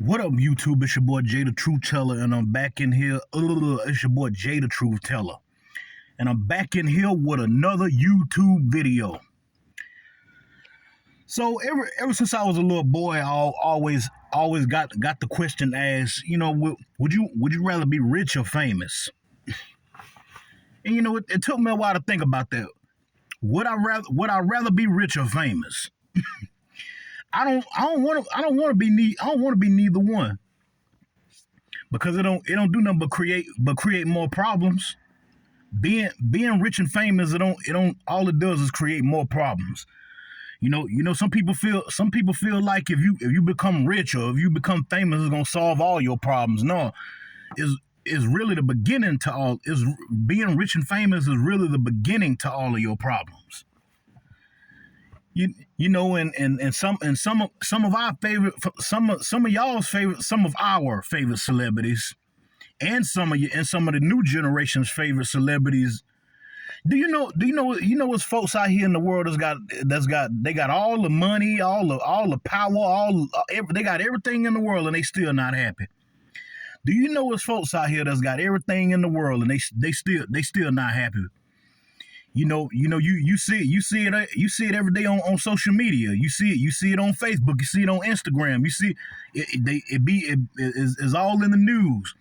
What up, YouTube? It's your boy Jay the Truth Teller, and I'm back in here. It's your boy Jay the Truth Teller, and I'm back in here with another YouTube video. So ever since I was a little boy, I always got the question asked. Would you rather be rich or famous? And it took me a while to think about that. Would I rather be rich or famous? I don't want to be neither one, because it don't do nothing but create more problems. Being rich and famous, it don't all it does is create more problems. Some people feel like if you become rich or if you become famous, it's gonna solve all your problems. No, is really the beginning to all is being rich and famous is really the beginning to all of your problems. Some of our favorite, some of y'all's favorite, some of our favorite celebrities, and some of the new generation's favorite celebrities. Do you know what's folks out here in the world they got all the money, all the power, they got everything in the world, and they still not happy. Do you know what's folks out here that's got everything in the world, and they still not happy? You see it every day on social media. You see it on Facebook. You see it on Instagram. You see it's all in the news.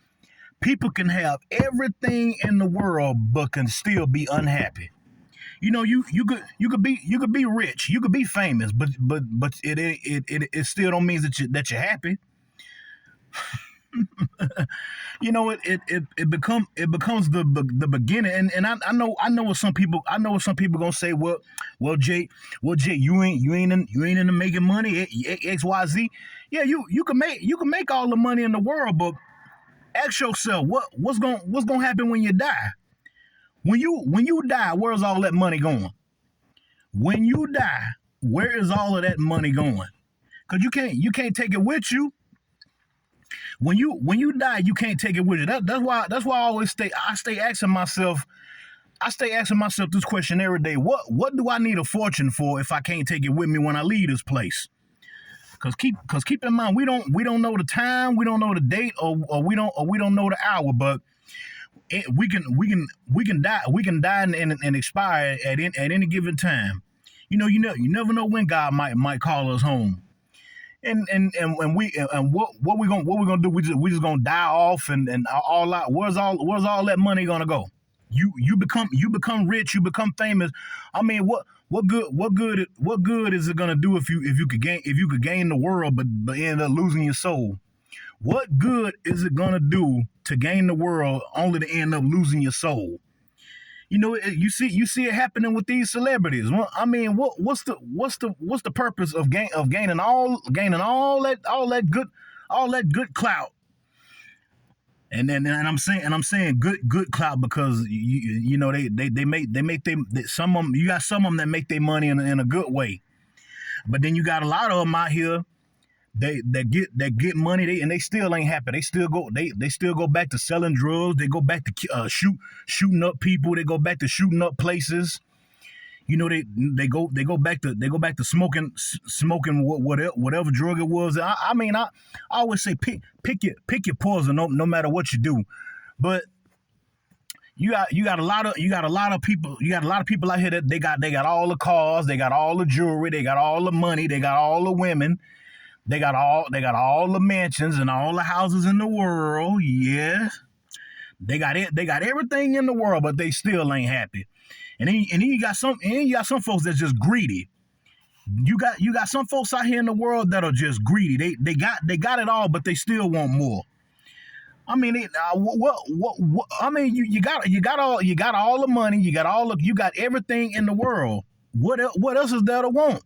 People can have everything in the world but can still be unhappy. You could be rich, you could be famous, but it still don't mean that you're happy. It becomes the beginning. And I know what some people gonna say. Well Jay, you ain't into making money, XYZ. Yeah, you can make all the money in the world, but ask yourself, what's gonna happen when you die? When you die, where's all that money going? When you die, where is all of that money going? Because you can't take it with you. When you die, you can't take it with you. That's why I stay asking myself this question every day. What do I need a fortune for if I can't take it with me when I leave this place? Because keep in mind, we don't know the time, we don't know the date, or we don't know the hour, but we can die and expire at any given time. You never know when God might call us home. And what we gonna do? We just gonna die off, and all out. Where's all that money gonna go? You become rich, you become famous. I mean, what good is it gonna do if you could gain the world, but end up losing your soul? What good is it gonna do to gain the world only to end up losing your soul? You see it happening with these celebrities. Well, I mean, what's the purpose of gaining all that good clout? And I'm saying good clout because some of them, you got some of them that make their money in a good way, but then you got a lot of them out here that get money, and they still ain't happy. They still go back to selling drugs. They go back to shooting up people. They go back to shooting up places. They go back to smoking whatever drug it was. I always say pick your poison, no matter what you do. But you got a lot of people out here that they got all the cars, they got all the jewelry, they got all the money, they got all the women. They got all the mansions and all the houses in the world. Yeah, they got it. They got everything in the world, but they still ain't happy. And then you got some folks that's just greedy. You got some folks out here in the world that are just greedy. They got it all, but they still want more. I mean, I mean, you got all the money. You got everything in the world. What else is there to want?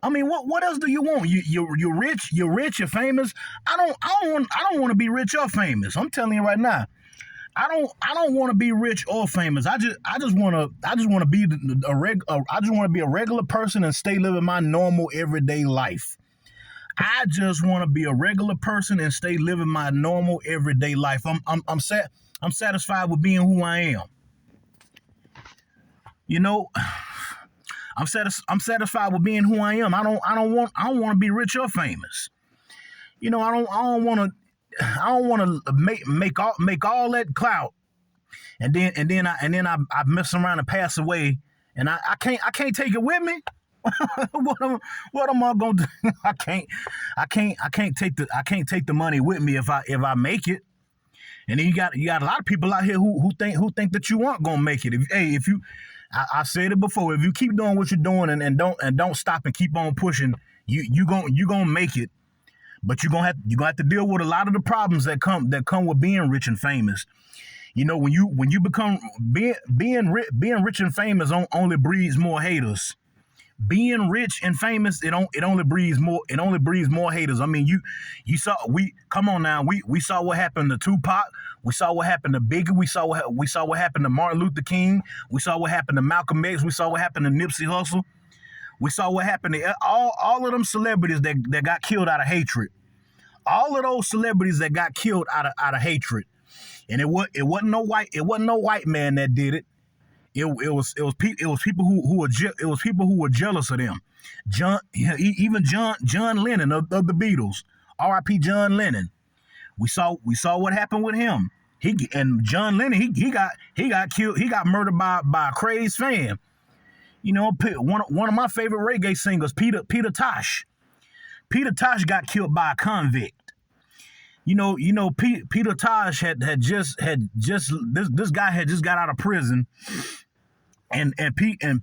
I mean, what else do you want? You're rich. You're rich. You're famous. I don't want to be rich or famous. I'm telling you right now. I don't want to be rich or famous. I just want to be I just want to be a regular person and stay living my normal everyday life. I just want to be a regular person and stay living my normal everyday life. I'm satisfied with being who I am. You know, I'm satisfied with being who I am. I don't want to be rich or famous. I don't want to make all that clout, and then I mess around and pass away, and I can't take it with me. what am I gonna do? I can't take the money with me if I make it. And then you got a lot of people out here who think that you aren't gonna make it. I said it before. If you keep doing what you're doing and don't stop and keep on pushing, you gonna make it. But you're gonna have to deal with a lot of the problems that come with being rich and famous. When you become being rich and famous only breeds more haters. Being rich and famous, it only breeds more haters. I mean, you saw we come on now. We saw what happened to Tupac. We saw what happened to Biggie. We saw what happened to Martin Luther King. We saw what happened to Malcolm X. We saw what happened to Nipsey Hussle. We saw what happened to all of them celebrities that got killed out of hatred. All of those celebrities that got killed out of hatred. And it wasn't no white man that did it. It was people who were jealous of them. Even John Lennon of the Beatles, R.I.P. John Lennon. We saw what happened with him. John Lennon he got killed. He got murdered by a crazed fan. One of my favorite reggae singers, Peter Tosh. Peter Tosh got killed by a convict. Peter Tosh had just this guy had just got out of prison, and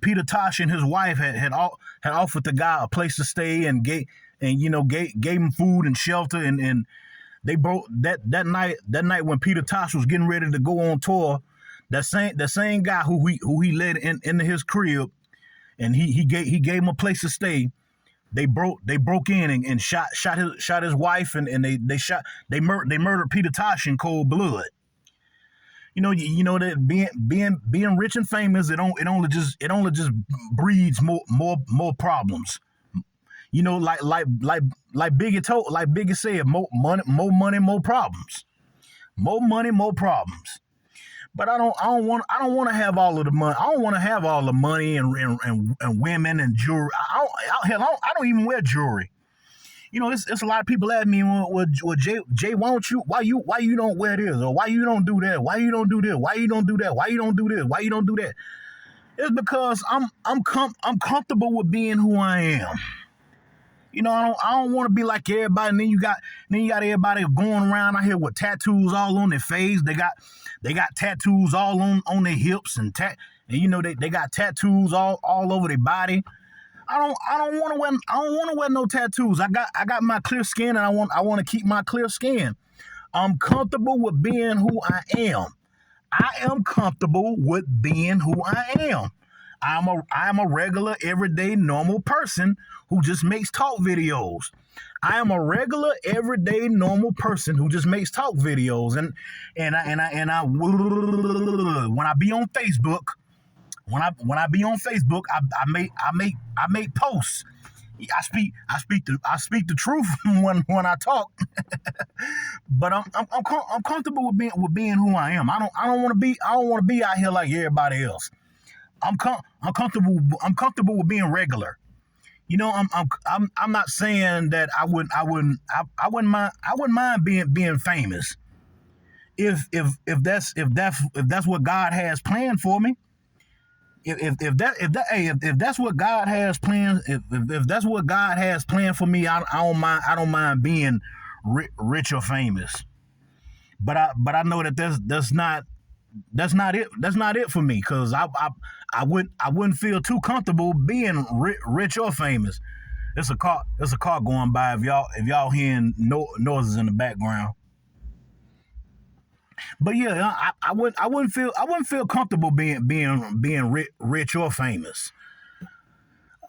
Peter Tosh and his wife had offered the guy a place to stay and gave him food and shelter, and they broke that night when Peter Tosh was getting ready to go on tour. That same guy who he led into his crib, and he gave him a place to stay. They broke in and shot his wife, and they murdered Peter Tosh in cold blood. That being rich and famous, it only just breeds more problems. Like Biggie said, more money, more problems. More money, more problems. But I don't want to have all of the money. I don't want to have all the money and women and jewelry. I don't even wear jewelry. It's a lot of people ask me, well, Jay, why you don't wear this, or why you don't do that, why you don't do this, why you don't do that, why you don't do this, why you don't do that? It's because I'm comfortable with being who I am. I don't want to be like everybody. And then you got everybody going around out here with tattoos all on their face. They got tattoos all on their hips and they got tattoos all over their body. I don't want to wear no tattoos. I got my clear skin, and I want to keep my clear skin. I'm comfortable with being who I am. I am comfortable with being who I am. I'm a regular, everyday, normal person who just makes talk videos. I am a regular, everyday, normal person who just makes talk videos. And when I be on Facebook, I make posts. I speak the truth when I talk. But I'm comfortable with being who I am. I don't want to be out here like everybody else. I'm comfortable with being regular. I'm not saying that I wouldn't mind being famous if that's what God has planned for me. If that's what God has planned, if that's what God has planned for me, I don't mind being rich or famous. But I know that that's not it. That's not it for me, because I wouldn't feel too comfortable being rich or famous. It's a car going by. If y'all hearing noises in the background. But yeah, I wouldn't feel comfortable being rich or famous.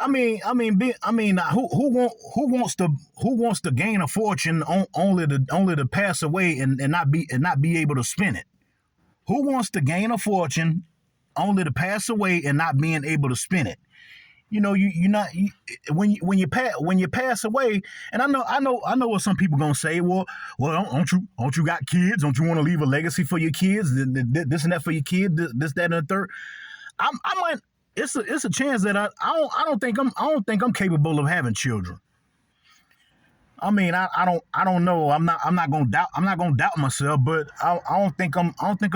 Who wants to gain a fortune only to pass away and not be able to spend it? Who wants to gain a fortune only to pass away and not being able to spend it? When you pass away, and I know what some people gonna say. Well, don't you got kids? Don't you want to leave a legacy for your kids? This and that for your kids. This, that, and the third. I might. It's a chance that I don't think I'm capable of having children. I don't know. I'm not gonna doubt myself, but I don't think I'm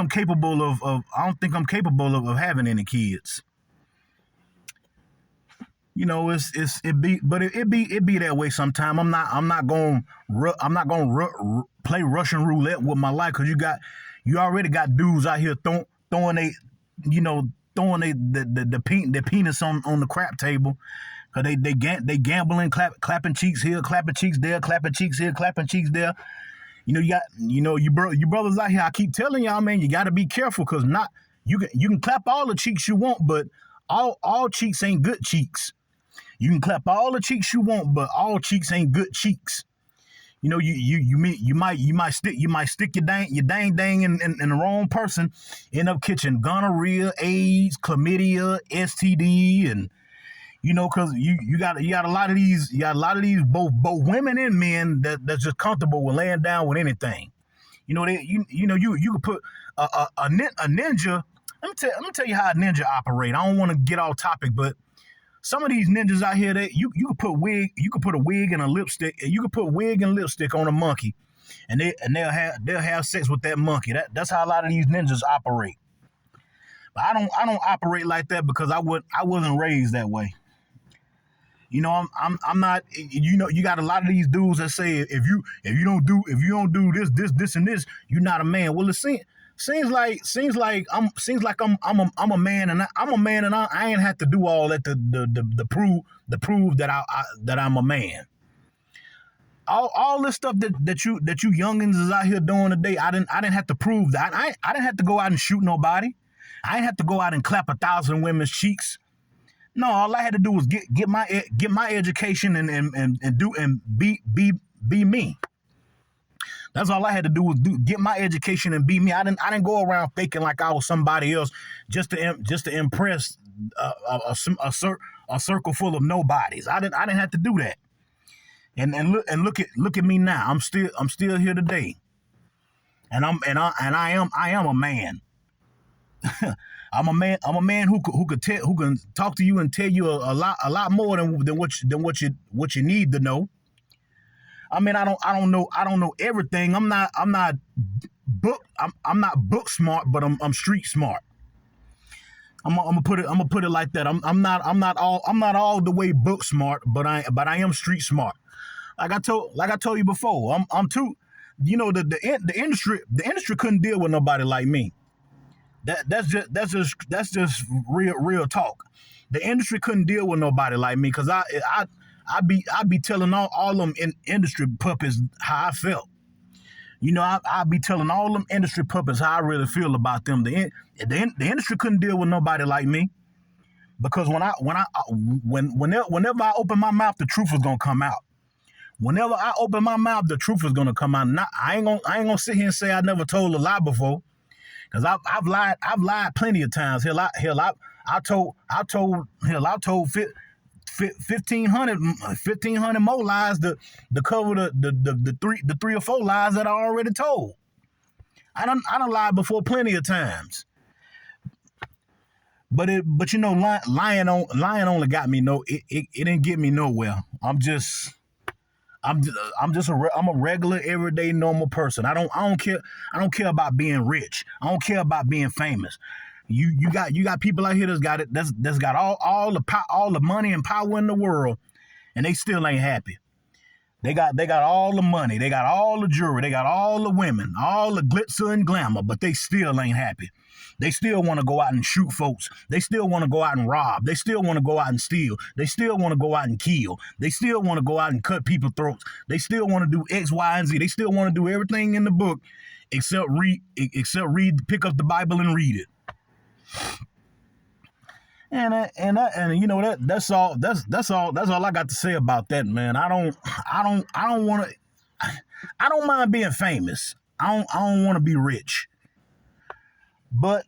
capable of I don't think I'm capable of having any kids. It be that way sometime. I'm not going to play Russian roulette with my life, because you already got dudes out here throwing you know throwing the penis on the crap table, because they gambling, clapping cheeks here, clapping cheeks there, clapping cheeks here, clapping cheeks there. You brothers out here, I keep telling y'all, man, you got to be careful, because not you can clap all the cheeks you want, but all cheeks ain't good cheeks. You can clap all the cheeks you want, but all cheeks ain't good cheeks. You might stick your dang in the wrong person, end up catching gonorrhea, AIDS, chlamydia, STD, and because you got a lot of these both let and men that's just comfortable with laying down with anything. You could put a ninja. Let me tell you how a ninja operate. I don't want to get off topic, but some of these ninjas out here, you could put a wig and a lipstick, and you could put wig and lipstick on a monkey, and they'll have sex with that monkey. That's how a lot of these ninjas operate. But I don't operate like that, because I wasn't raised that way. I'm not. You got a lot of these dudes that say if you don't do this and this, you're not a man. Well, it seems like I'm a man, and I'm a man, and I ain't have to do all that to prove that I'm a man. All this stuff that you youngins is out here doing today, I didn't have to prove that. I didn't have to go out and shoot nobody. I didn't have to go out and clap 1,000 women's cheeks. No, all I had to do was get my education and be me. That's all I had to do was get my education and be me. I didn't go around faking like I was somebody else just to impress a circle full of nobodies. I didn't have to do that. And look at me now. I'm still here today. And I am a man. I'm a man who can talk to you and tell you a lot more than what you need to know. I don't know everything. I'm not book smart, but I'm street smart. I'm gonna put it like that. I'm not all the way book smart, but I am street smart. Like I told you before, I'm too. The industry couldn't deal with nobody like me. That's just real talk. The industry couldn't deal with nobody like me, because I be telling all them industry puppies how I felt. I be telling all them industry puppies how I really feel about them. The industry couldn't deal with nobody like me, because whenever I open my mouth, the truth is gonna come out. Whenever I open my mouth, the truth is gonna come out. I ain't gonna sit here and say I never told a lie before, because I've lied plenty of times. I told 1,500 more lies to cover the 3 or 4 lies that I already told. I done lied before plenty of times. But lying only got me it didn't get me nowhere. I'm a regular, everyday, normal person. I don't care about being rich. I don't care about being famous. You got people out here that's got all the money and power in the world, and they still ain't happy. They got all the money, they got all the jewelry, they got all the women, all the glitzer and glamour, but they still ain't happy. They still want to go out and shoot folks. They still want to go out and rob. They still want to go out and steal. They still want to go out and kill. They still want to go out and cut people's throats. They still want to do X, Y, and Z. They still want to do everything in the book except pick up the Bible and read it. That's all I got to say about that, man. I don't mind being famous. I don't want to be rich. But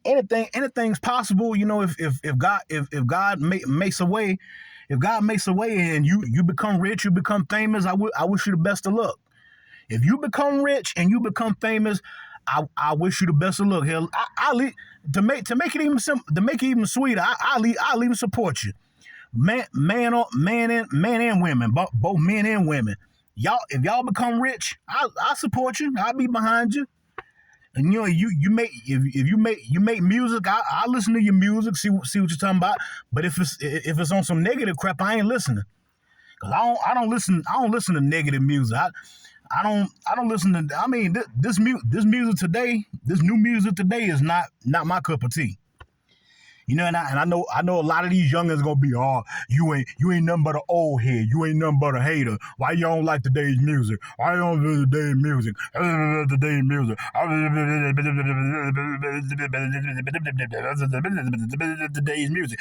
anything's possible. If God makes a way, and you become rich, you become famous, I wish you the best of luck. If you become rich and you become famous, I wish you the best of luck. Hell, to make it even sweeter, I'll even support you. man and women, both men and women. Y'all, if y'all become rich, I support you. I'll be behind you. And you make if you make music, I listen to your music, see what you're talking about. But if it's on some negative crap, I ain't listening. Cause I don't listen to negative music. I don't listen to. I mean, this music today, this new music today is not my cup of tea. And I know a lot of these youngins gonna be, oh, you ain't nothing but an old head. You ain't nothing but a hater. Why you don't like today's music? Why you don't do today's music? Today's music. Today's music.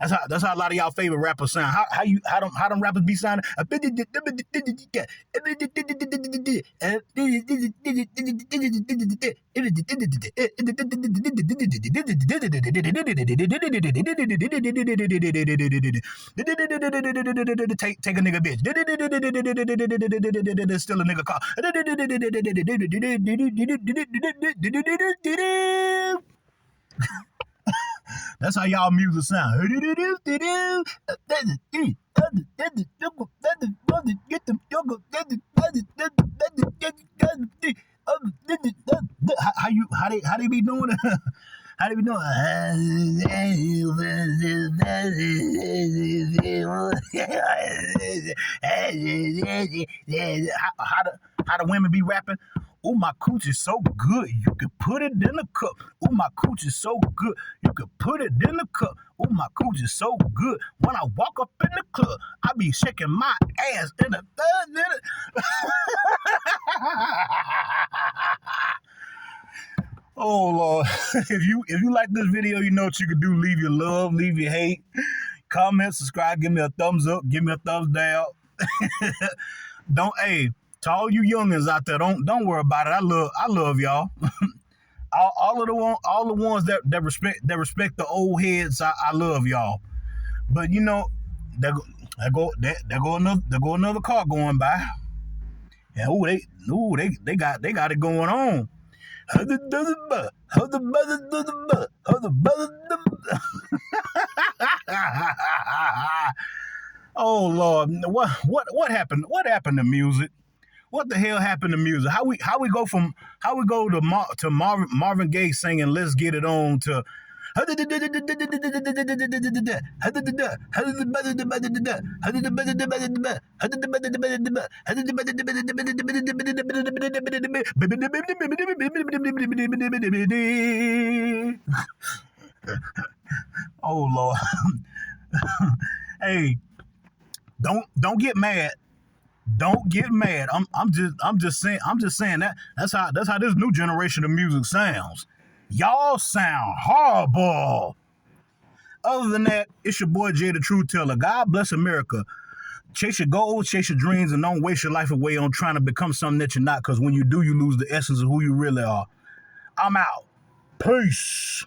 That's how a lot of y'all favorite rappers sound. How them rappers be sounding? Take a nigga bitch. Still a nigga car. That's how y'all music sound. How they be doing it? How they be doing? How the women be rapping? Oh, my cooch is so good, you can put it in a cup. Oh, my cooch is so good, you can put it in a cup. Oh, my cooch is so good. When I walk up in the club, I be shaking my ass in a third minute. Oh Lord, if you like this video, you know what you can do. Leave your love, leave your hate, comment, subscribe, give me a thumbs up, give me a thumbs down. To all you youngins out there, don't worry about it. I love y'all. all the ones that respect the old heads, I love y'all. But there go another car going by. And they got it going on. Oh Lord, what happened? What happened to music? What the hell happened to music? How we go to Marvin Gaye singing "Let's Get It On" to oh Lord. Hey, don't get mad. Don't get mad. I'm just saying that's how this new generation of music sounds. Y'all sound horrible. Other than that, it's your boy Jay the Truth Teller. God bless America. Chase your goals, chase your dreams, and don't waste your life away on trying to become something that you're not, because when you do, you lose the essence of who you really are. I'm out. Peace.